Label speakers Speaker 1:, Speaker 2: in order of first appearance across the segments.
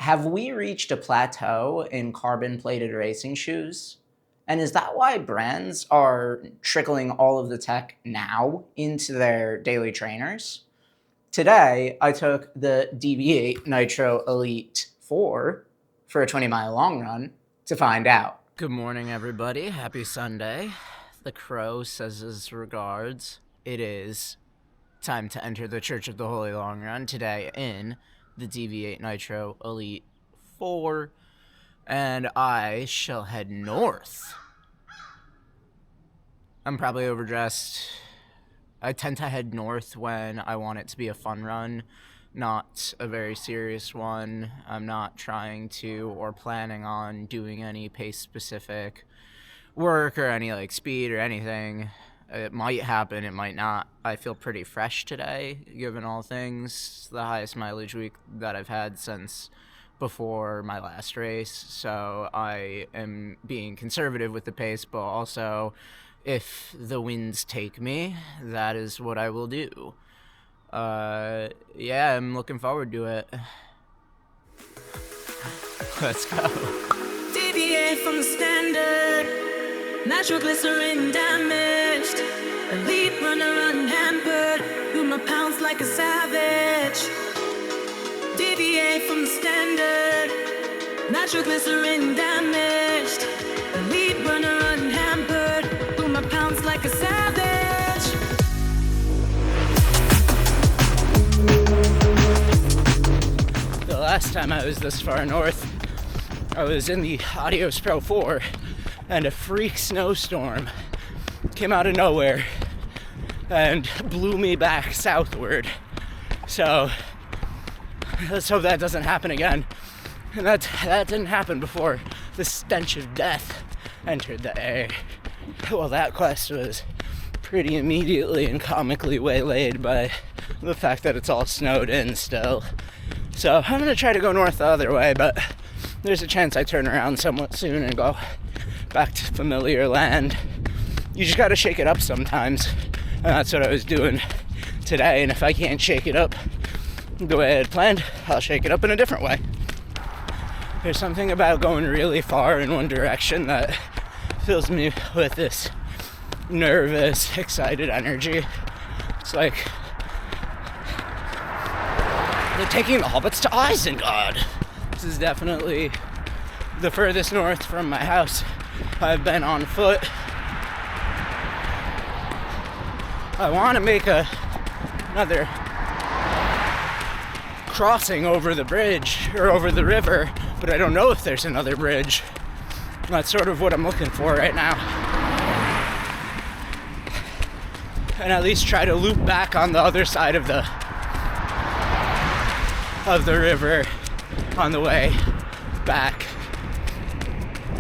Speaker 1: Have we reached a plateau in carbon-plated racing shoes? And is that why brands are trickling all of the tech now into their daily trainers? Today, I took the Deviate Nitro Elite 4 for a 20-mile long run to find out.
Speaker 2: Good morning, everybody. Happy Sunday. The Crow says his regards. It is time to enter the Church of the Holy Long Run today in the Deviate Nitro Elite 4, and I shall head north. I'm probably overdressed. I tend to head north when I want it to be a fun run, not a very serious one. I'm not trying to or planning on doing any pace-specific work or any speed or anything. It might happen, it might not. I feel pretty fresh today, given all things. The highest mileage week that I've had since before my last race. So I am being conservative with the pace, but also if the winds take me, that is what I will do. Yeah, I'm looking forward to it. Let's go.
Speaker 3: Deviate from the standard. Natural glycerin damaged. Elite runner unhampered. Move my pounds like a savage. Deviate from the standard. Natural glycerin damaged. Elite runner unhampered. Move my pounds like a savage.
Speaker 2: The last time I was this far north, I was in the Adios Pro 4, and a freak snowstorm came out of nowhere and blew me back southward. So let's hope that doesn't happen again. And that didn't happen before the stench of death entered the air. Well, that quest was pretty immediately and comically waylaid by the fact that it's all snowed in still. So I'm going to try to go north the other way, but there's a chance I turn around somewhat soon and go back to familiar land. You just got to shake it up sometimes, and that's what I was doing today. And if I can't shake it up the way I had planned, I'll shake it up in a different way. There's something about going really far in one direction that fills me with this nervous, excited energy. It's like they're taking the hobbits to Isengard. This is definitely the furthest north from my house I've been on foot. I want to make another crossing over the bridge, or over the river, but I don't know if there's another bridge. That's sort of what I'm looking for right now. And at least try to loop back on the other side of the river on the way back.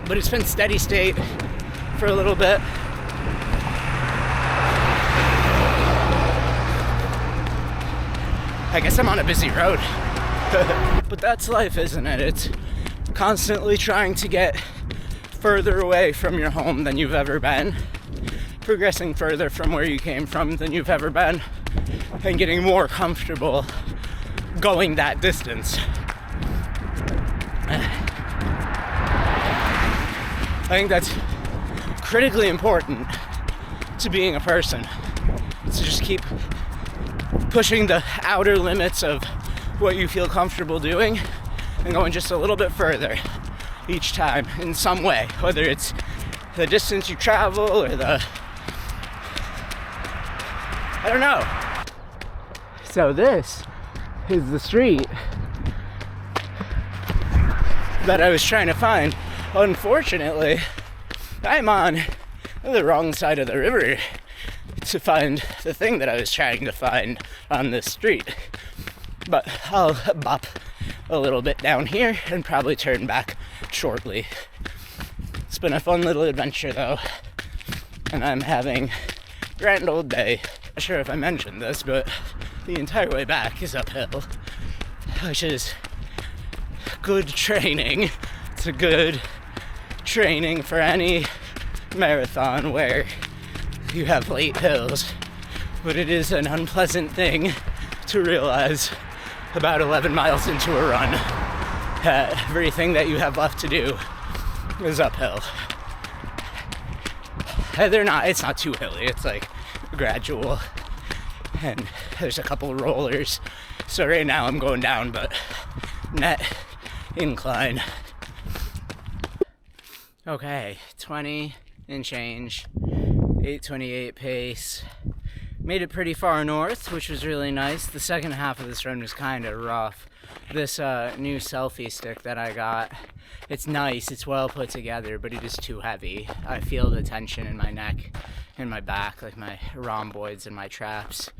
Speaker 2: But it's been steady state for a little bit. I guess I'm on a busy road. But that's life, isn't it? It's constantly trying to get further away from your home than you've ever been, progressing further from where you came from than you've ever been, and getting more comfortable going that distance. I think that's critically important to being a person. To just keep pushing the outer limits of what you feel comfortable doing and going just a little bit further each time in some way, whether it's the distance you travel or I don't know. So this is the street that I was trying to find. Unfortunately, I'm on the wrong side of the river to find the thing that I was trying to find on this street. But I'll bop a little bit down here and probably turn back shortly. It's been a fun little adventure though, and I'm having a grand old day. Not sure if I mentioned this, but the entire way back is uphill, which is good training. It's a good training for any marathon where you have late hills, but it is an unpleasant thing to realize about 11 miles into a run. everything that you have left to do is uphill. It's not too hilly, it's like gradual, and there's a couple of rollers, so right now I'm going down, but net incline. Okay, 20 and change, 8:28 pace. Made it pretty far north, which was really nice. The second half of this run was kind of rough. This new selfie stick that I got, it's nice, it's well put together, but it is too heavy. I feel the tension in my neck and my back, like my rhomboids and my traps.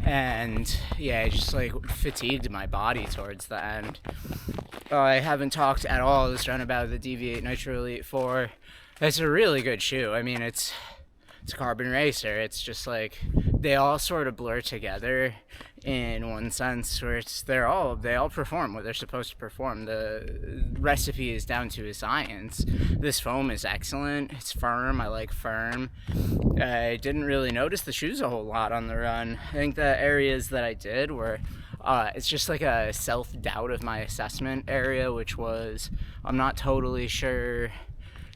Speaker 2: And yeah, it just like fatigued my body towards the end. I haven't talked at all this run about the Deviate Nitro Elite 4. It's a really good shoe. I mean, it's a carbon racer. It's just like they all sort of blur together in one sense, where they all perform what they're supposed to perform. The recipe is down to a science. This foam is excellent. It's firm. I like firm. I didn't really notice the shoes a whole lot on the run. I think the areas that I did were it's just like a self-doubt of my assessment area, which was I'm not totally sure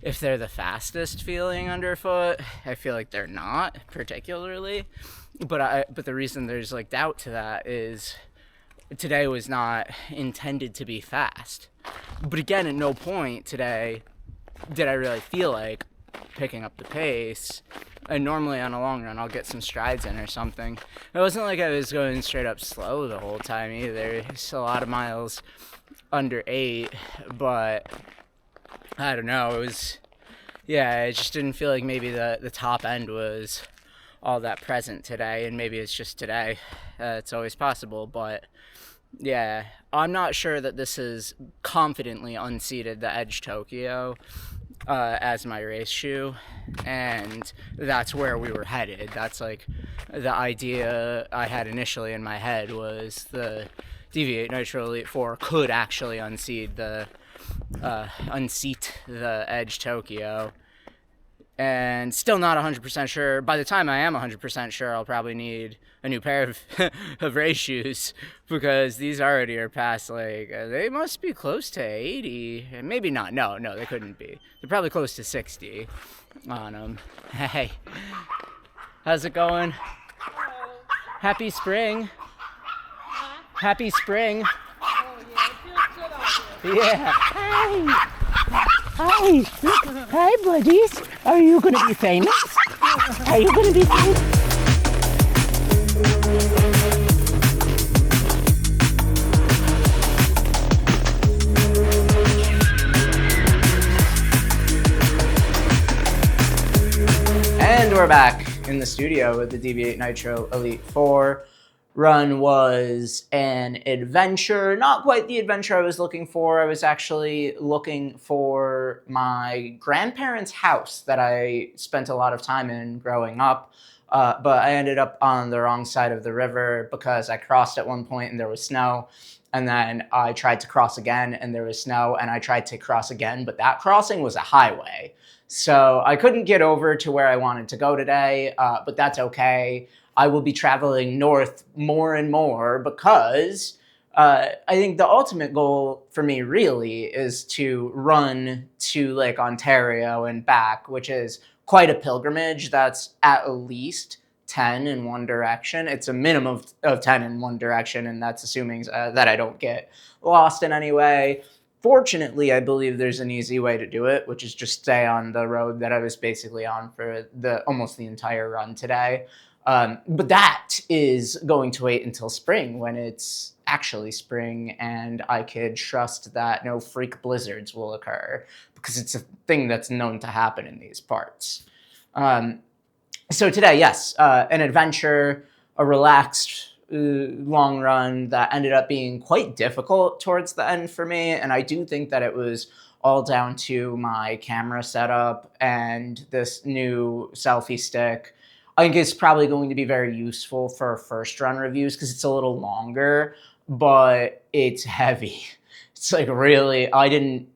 Speaker 2: if they're the fastest feeling underfoot. I feel like they're not particularly, but the reason there's like doubt to that is today was not intended to be fast. But again, at no point today did I really feel like picking up the pace. And normally on a long run I'll get some strides in or something. It wasn't like I was going straight up slow the whole time either. It's a lot of miles under 8, but I don't know, it was, yeah, I just didn't feel like maybe the top end was all that present today, and maybe it's just today. It's always possible, but yeah, I'm not sure that this has confidently unseated the Edge Tokyo as my race shoe, and that's where we were headed. That's like the idea I had initially in my head was the Deviate Nitro Elite 4 could actually unseat the Edge Tokyo, and still not 100% sure. By the time I am 100% sure, I'll probably need a new pair of, of race shoes, because these already are past, like, they must be close to 80, maybe not, no, they couldn't be. They're probably close to 60 on them. Hey, how's it going? Happy spring. Happy spring. Yeah. Hi. Hi, buddies. Are you going to be famous? Are you going to be famous?
Speaker 1: And we're back in the studio with the Deviate Nitro Elite 4. Run was an adventure, not quite the adventure I was looking for. I was actually looking for my grandparents' house that I spent a lot of time in growing up, but I ended up on the wrong side of the river because I crossed at one point and there was snow, and then I tried to cross again and there was snow, and I tried to cross again, but that crossing was a highway. So I couldn't get over to where I wanted to go today, but that's okay. I will be traveling north more and more because I think the ultimate goal for me really is to run to Lake Ontario and back, which is quite a pilgrimage. That's at least 10 in one direction. It's a minimum of 10 in one direction, and that's assuming that I don't get lost in any way. Fortunately, I believe there's an easy way to do it, which is just stay on the road that I was basically on for almost the entire run today. But that is going to wait until spring, when it's actually spring and I could trust that no freak blizzards will occur, because it's a thing that's known to happen in these parts. So today, yes, an adventure, a relaxed long run that ended up being quite difficult towards the end for me, and I do think that it was all down to my camera setup and this new selfie stick. I think it's probably going to be very useful for first run reviews because it's a little longer, but it's heavy. It's like really, I think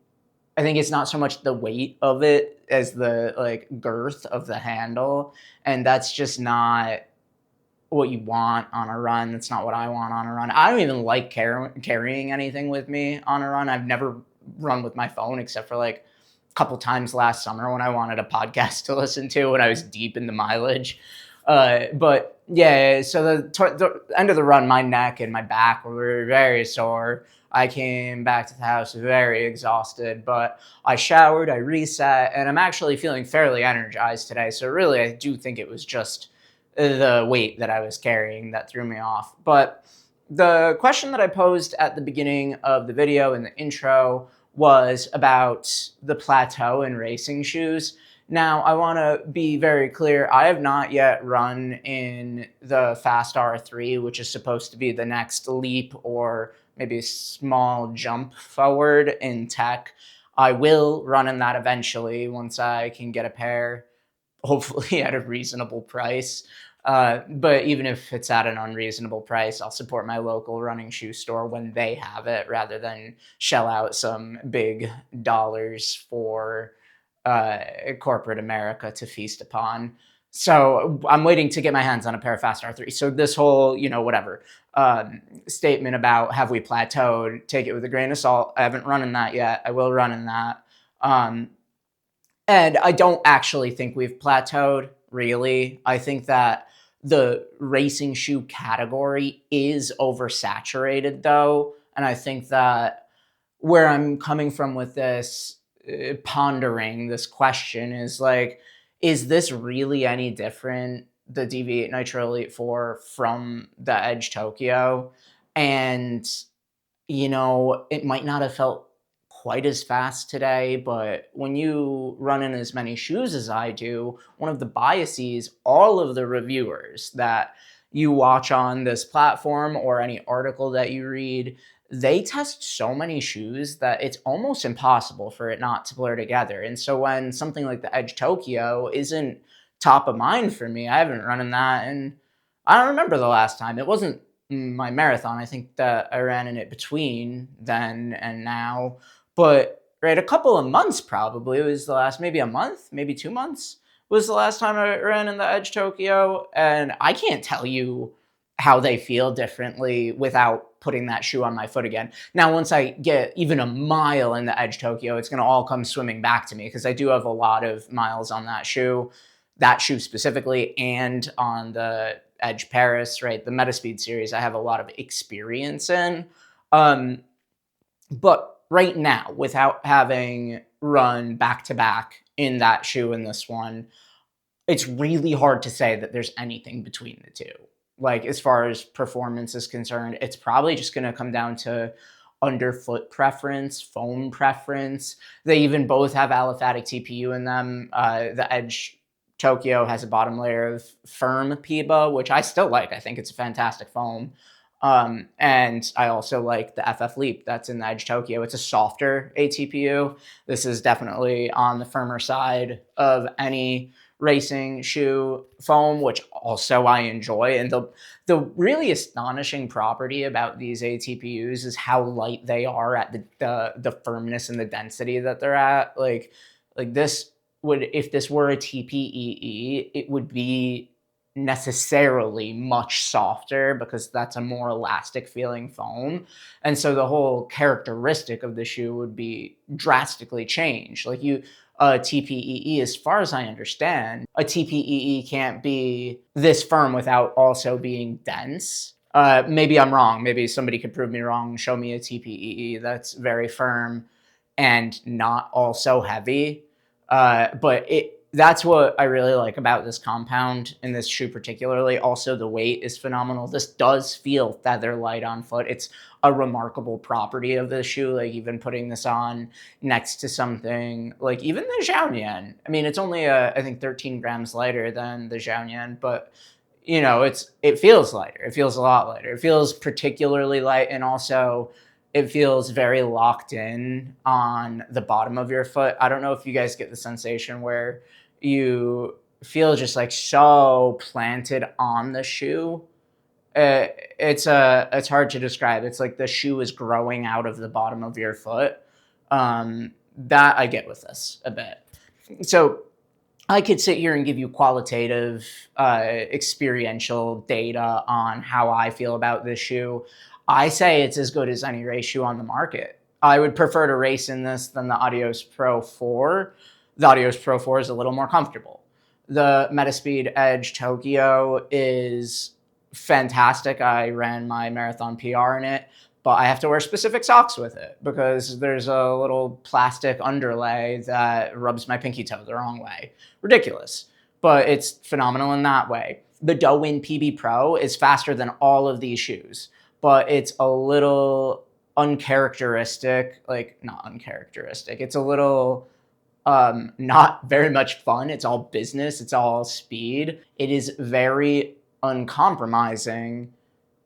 Speaker 1: it's not so much the weight of it as the like girth of the handle. And that's just not what you want on a run. That's not what I want on a run. I don't even like carrying anything with me on a run. I've never run with my phone except for like a couple times last summer when I wanted a podcast to listen to when I was deep in the mileage. But yeah, so the end of the run, my neck and my back were very sore. I came back to the house very exhausted, but I showered, I reset, and I'm actually feeling fairly energized today. So really, I do think it was just the weight that I was carrying that threw me off. But the question that I posed at the beginning of the video in the intro was about the Plateau and racing shoes. Now, I want to be very clear. I have not yet run in the Fast R3, which is supposed to be the next leap or maybe a small jump forward in tech. I will run in that eventually once I can get a pair, hopefully at a reasonable price. But even if it's at an unreasonable price, I'll support my local running shoe store when they have it rather than shell out some big dollars for corporate America to feast upon. So I'm waiting to get my hands on a pair of Fast R3. So this whole, statement about have we plateaued, take it with a grain of salt. I haven't run in that yet. I will run in that. And I don't actually think we've plateaued, really. I think that the racing shoe category is oversaturated, though. And I think that where I'm coming from with this, pondering this question is like, is this really any different, the Deviate Nitro Elite 4 from the Edge Tokyo? And, it might not have felt quite as fast today, but when you run in as many shoes as I do, one of the biases, all of the reviewers that you watch on this platform or any article that you read, they test so many shoes that it's almost impossible for it not to blur together. And so when something like the Edge Tokyo isn't top of mind for me, I haven't run in that, and I don't remember the last time. It wasn't my marathon. I think that I ran in it between then and now. But right, a couple of months probably was the last, maybe a month, maybe 2 months was the last time I ran in the Edge Tokyo. And I can't tell you how they feel differently without putting that shoe on my foot again. Now, once I get even a mile in the Edge Tokyo, it's going to all come swimming back to me because I do have a lot of miles on that shoe specifically, and on the Edge Paris, right? The Metaspeed series, I have a lot of experience in. But right now, without having run back to back in that shoe and this one, it's really hard to say that there's anything between the two. Like, as far as performance is concerned, it's probably just going to come down to underfoot preference, foam preference. They even both have aliphatic TPU in them. The Edge Tokyo has a bottom layer of firm PIBA, which I still like. I think it's a fantastic foam. And I also like the FF Leap that's in the Edge Tokyo. It's a softer ATPU. This is definitely on the firmer side of any racing shoe foam, which also I enjoy. And the really astonishing property about these ATPUs is how light they are at the firmness and the density that they're at. Like this would, if this were a TPEE, it would be necessarily much softer because that's a more elastic feeling foam. And so the whole characteristic of the shoe would be drastically changed. Like a TPEE, as far as I understand, a TPEE can't be this firm without also being dense. Maybe I'm wrong. Maybe somebody could prove me wrong, show me a TPEE that's very firm and not also heavy. But that's what I really like about this compound in this shoe particularly. Also, the weight is phenomenal. This does feel feather light on foot. It's a remarkable property of this shoe. Like, even putting this on next to something like even the Xiaonian. I mean, it's only I think 13 grams lighter than the Xiaonian, but it feels lighter. It feels a lot lighter. It feels particularly light, and also it feels very locked in on the bottom of your foot. I don't know if you guys get the sensation where you feel just like so planted on the shoe. It's hard to describe. It's like the shoe is growing out of the bottom of your foot. That I get with this a bit. So I could sit here and give you qualitative, experiential data on how I feel about this shoe. I say it's as good as any race shoe on the market. I would prefer to race in this than the Adios Pro 4. The Adios Pro 4 is a little more comfortable. The Metaspeed Edge Tokyo is fantastic. I ran my marathon PR in it, but I have to wear specific socks with it because there's a little plastic underlay that rubs my pinky toe the wrong way. Ridiculous, but it's phenomenal in that way. The Douyin PB Pro is faster than all of these shoes, but it's a little uncharacteristic, like not uncharacteristic. It's a little not very much fun. It's all business. It's all speed. It is very uncompromising,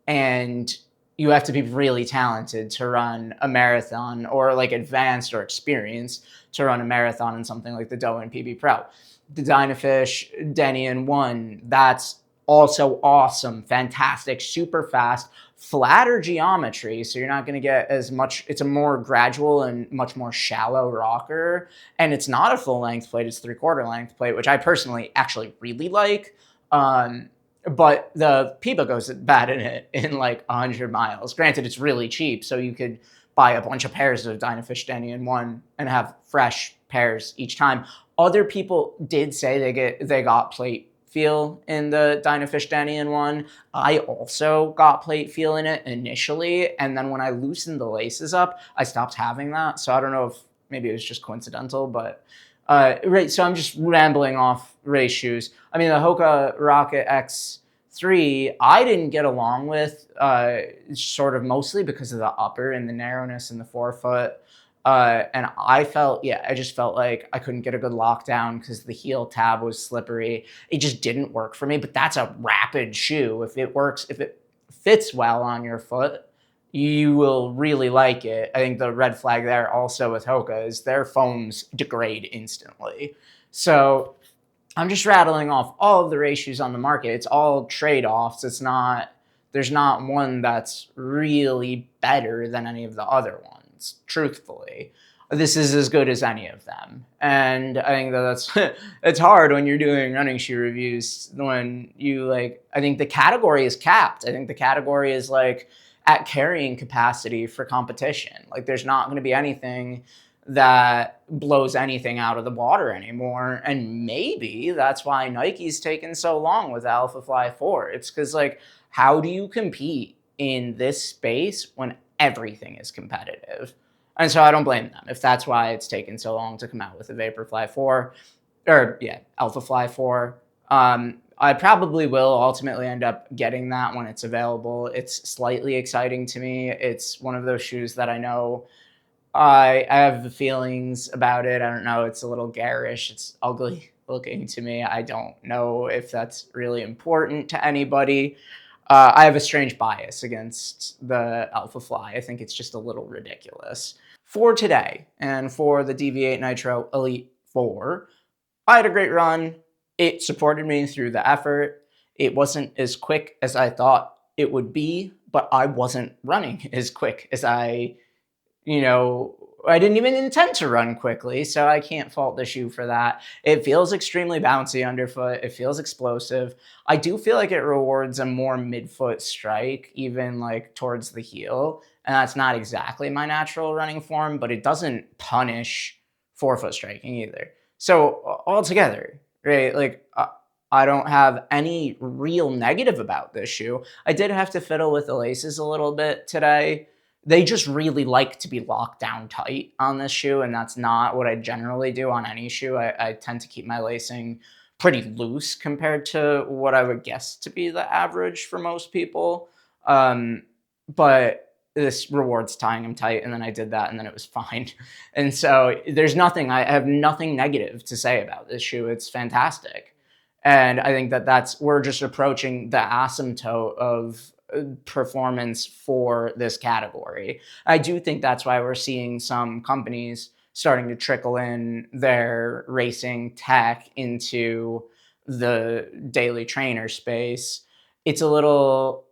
Speaker 1: and you have to be really talented to run a marathon, or like advanced or experienced to run a marathon in something like the Douyin PB Pro. The Dynafish Denian 1, that's also awesome, fantastic, super fast, flatter geometry, so you're not going to get as much. It's a more gradual and much more shallow rocker, and it's not a full length plate, it's 3/4 length plate, which I personally actually really like. But the PIBA goes bad in it in like 100 miles. Granted, it's really cheap, so you could buy a bunch of pairs of Dynafish Denian 1 and have fresh pairs each time. Other people did say they got plate feel in the Dynafish Denian 1. I also got plate feel in it initially, and then when I loosened the laces up, I stopped having that. So I don't know if maybe it was just coincidental, but right. So I'm just rambling off race shoes. I mean, the Hoka Rocket X3, I didn't get along with sort of mostly because of the upper and the narrowness in the forefoot. And I just felt like I couldn't get a good lockdown because the heel tab was slippery. It just didn't work for me, but that's a rapid shoe. If it works, if it fits well on your foot, you will really like it. I think the red flag there also with Hoka is their foams degrade instantly. So I'm just rattling off all of the race shoes on the market. It's all trade-offs. There's not one that's really better than any of the other ones, truthfully. This is as good as any of them. And I think that's it's hard when you're doing running shoe reviews when I think the category is capped. I think the category is like at carrying capacity for competition. Like there's not going to be anything that blows anything out of the water anymore. And maybe that's why Nike's taken so long with Alpha Fly 4. It's because how do you compete in this space when everything is competitive? And so I don't blame them if that's why it's taken so long to come out with a Vaporfly 4, Alpha Fly 4. I probably will ultimately end up getting that when it's available. It's slightly exciting to me. It's one of those shoes that I know I have feelings about it. I don't know. It's a little garish. It's ugly looking to me. I don't know if that's really important to anybody. I have a strange bias against the Alpha Fly. I think it's just a little ridiculous. For today and for the Deviate Nitro Elite 4, I had a great run. It supported me through the effort. It wasn't as quick as I thought it would be, but I wasn't running as quick as I didn't even intend to run quickly, so I can't fault the shoe for that. It feels extremely bouncy underfoot. It feels explosive. I do feel like it rewards a more midfoot strike, even towards the heel. And that's not exactly my natural running form, but it doesn't punish forefoot striking either. So altogether, right, I don't have any real negative about this shoe. I did have to fiddle with the laces a little bit today. They just really like to be locked down tight on this shoe, and that's not what I generally do on any shoe. I tend to keep my lacing pretty loose compared to what I would guess to be the average for most people. But this rewards tying them tight, and then I did that, and then it was fine. And so I have nothing negative to say about this shoe. It's fantastic. And I think we're just approaching the asymptote of performance for this category. I do think that's why we're seeing some companies starting to trickle in their racing tech into the daily trainer space. It's a little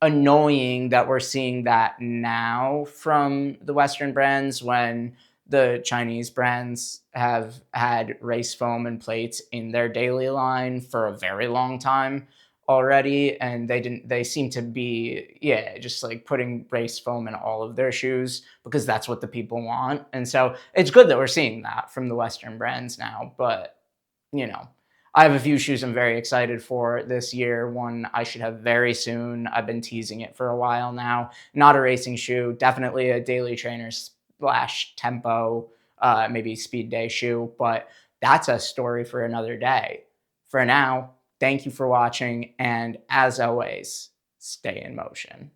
Speaker 1: annoying that we're seeing that now from the Western brands when the Chinese brands have had race foam and plates in their daily line for a very long time already, and they seem to be, yeah, just like putting race foam in all of their shoes because that's what the people want. And so it's good that we're seeing that from the Western brands now. But you know, I have a few shoes I'm very excited for this year. One I should have very soon. I've been teasing it for a while now. Not a racing shoe, definitely a daily trainer slash tempo, maybe speed day shoe, but that's a story for another day. For now, thank you for watching, and as always, stay in motion.